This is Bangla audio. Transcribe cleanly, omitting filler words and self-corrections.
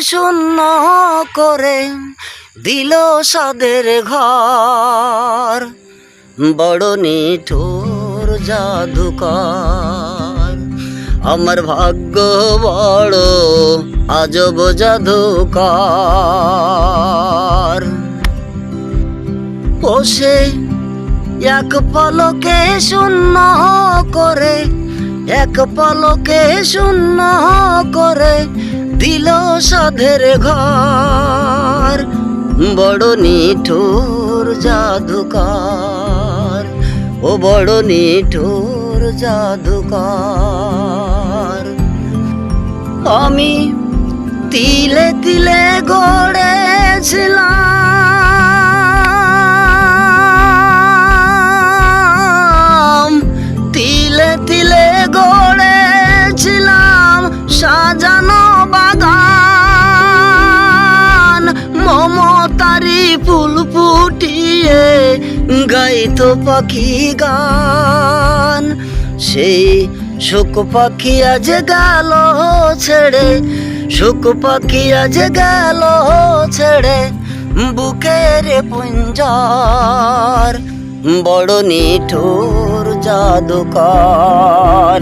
শূন্য করে দিল সাদের ঘর। বড় নিঠুর জাদুকর, আমার ভাগ্য বড় আজব জাদুকর। বসে এক পলকে শূন্য করে, এক পলকে শূন্য করে দিল সাধের ঘর। বড় নিঠুর জাদুকর, ও বড় নিঠুর জাদুকর। আমি তিলে তিলে গড়েছিলাম, তিলে তিলে গড়েছিলাম সাজানো বাগান। মমতারি ফুল ফুটিয়ে গাইতো পাখি গান। সেই শুক পাখি আজ গেল ছেড়ে, শুক পাখি আজ গেল ছেড়ে বুকের পুঞ্জার। বড় নিঠুর জাদুকর।